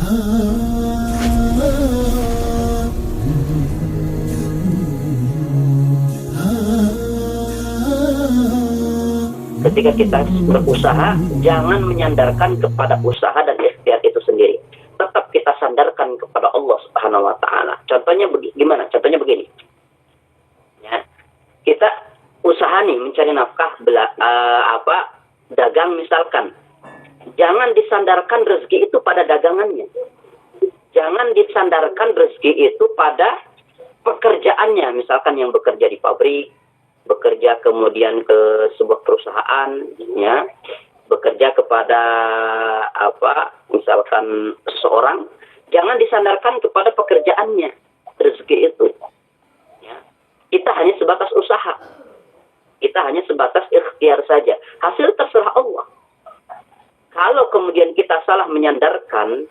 Ketika kita berusaha, jangan menyandarkan kepada usaha dan ikhtiar itu sendiri. Tetap kita sandarkan kepada Allah Subhanahu wa taala. Contohnya gimana? Contohnya begini. Ya. Kita usaha nih mencari nafkah dagang misalkan. Jangan disandarkan rezeki itu pada dagangannya. Jangan disandarkan rezeki itu pada pekerjaannya. Misalkan yang bekerja di pabrik, bekerja kemudian ke sebuah perusahaan, ya, bekerja kepada misalkan seseorang, jangan disandarkan kepada pekerjaannya rezeki itu. Ya. Kita hanya sebatas usaha, kita hanya sebatas ikhtiar saja. Hasil terserah Allah. Kalau kemudian kita salah menyandarkan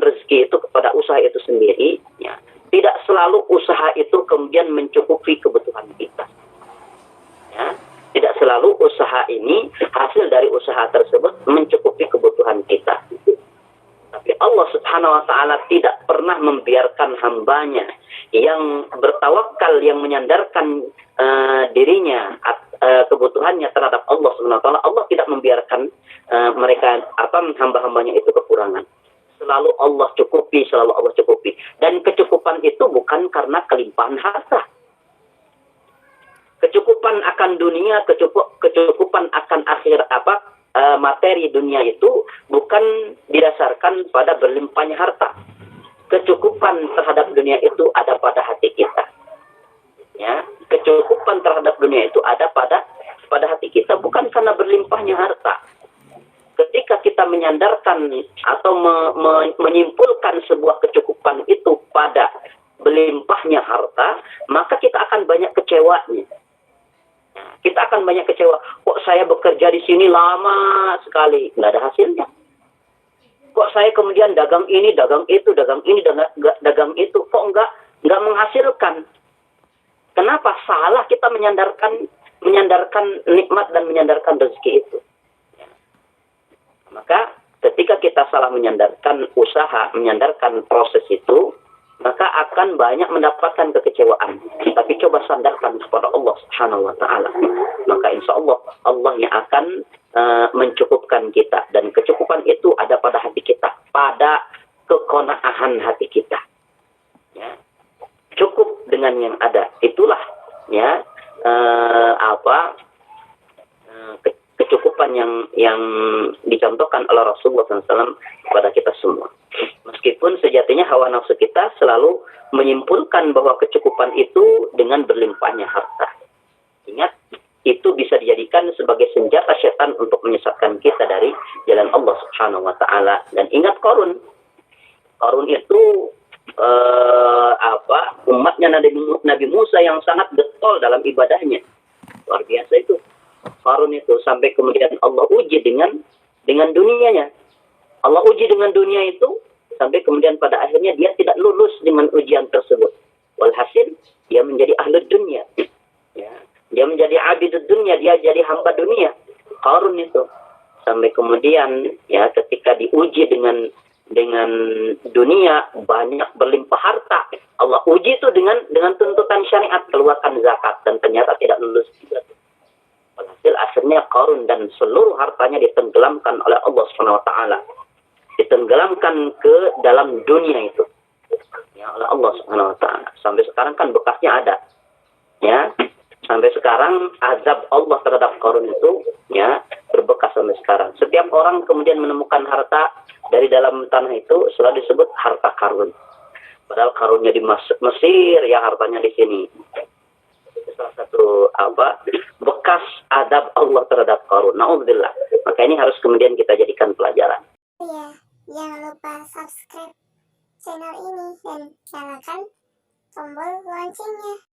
rezeki itu kepada usaha itu sendiri, ya, tidak selalu usaha itu kemudian mencukupi kebutuhan kita. Ya, tidak selalu usaha ini, hasil dari usaha tersebut mencukupi kebutuhan kita. Tapi Allah Subhanahu wa taala tidak pernah membiarkan hambanya yang bertawakal, yang menyandarkan dirinya, kebutuhannya terhadap Allah Subhanahu wa taala. Allah tidak membiarkan hamba-hambanya itu kekurangan. Selalu Allah cukupi, selalu Allah cukupi. Dan kecukupan itu bukan karena kelimpahan harta. Kecukupan akan dunia, kecukupan akan materi dunia itu bukan didasarkan pada berlimpahnya harta. Kecukupan terhadap dunia itu ada pada hati kita. Ya, kecukupan terhadap dunia itu ada pada hati kita, bukan karena berlimpahnya harta. Ketika kita menyandarkan atau menyimpulkan sebuah kecukupan itu pada berlimpahnya harta, maka kita akan banyak kecewanya. Kita akan banyak kecewa. Kok saya bekerja di sini lama sekali, nggak ada hasilnya. Kok saya kemudian dagang ini, dagang itu, dagang ini, dagang itu, kok nggak menghasilkan? Kenapa? Salah kita menyandarkan nikmat dan menyandarkan rezeki itu. Maka ketika kita salah menyandarkan usaha, menyandarkan proses itu, maka akan banyak mendapatkan kekecewaan. Tapi coba sandarkan kepada Allah Subhanahu wa taala. Maka insya Allah, Allah yang akan mencukupkan kita. Dan kecukupan itu ada pada hati kita, pada keqanaahan hati kita. Ya. Cukup dengan yang ada. Itulah ya kecukupan yang dicontohkan oleh Rasulullah SAW kepada kita semua. Meskipun sejatinya hawa nafsu kita selalu menyimpulkan bahwa kecukupan itu dengan berlimpahnya harta. Ingat, itu bisa dijadikan sebagai senjata setan untuk menyesatkan kita dari jalan Allah Subhanahu wa taala. Dan ingat Qarun itu umatnya Nabi Musa yang sangat getol dalam ibadahnya. Luar biasa itu. Qarun itu sampai kemudian Allah uji dengan dunianya. Allah uji dengan dunia itu sampai kemudian pada akhirnya dia tidak lulus dengan ujian tersebut. Walhasil dia menjadi ahli dunia. Ya, dia menjadi abidud dunia, dia jadi hamba dunia. Qarun itu sampai kemudian ya ketika diuji dengan dunia banyak berlimpah harta, Allah uji itu dengan tuntutan syariat, keluarkan zakat, dan ternyata tidak lulus juga. Hasil akhirnya Qarun dan seluruh hartanya ditenggelamkan oleh Allah Subhanahu wa taala. Ditenggelamkan ke dalam dunia itu. Ya, oleh Allah Subhanahu wa taala. Sampai sekarang kan bekasnya ada. Ya. Sampai sekarang azab Allah terhadap Qarun itu ya berbekas sampai sekarang. Setiap orang kemudian menemukan harta dari dalam tanah itu selalu disebut harta Qarun. Padahal Qarunnya di Mesir, ya hartanya di sini. Salah satu bekas adab Allah terhadap Qarun. Na'udzubillah. Maka ini harus kemudian kita jadikan pelajaran. Ya, jangan lupa subscribe channel ini dan nyalakan tombol loncengnya.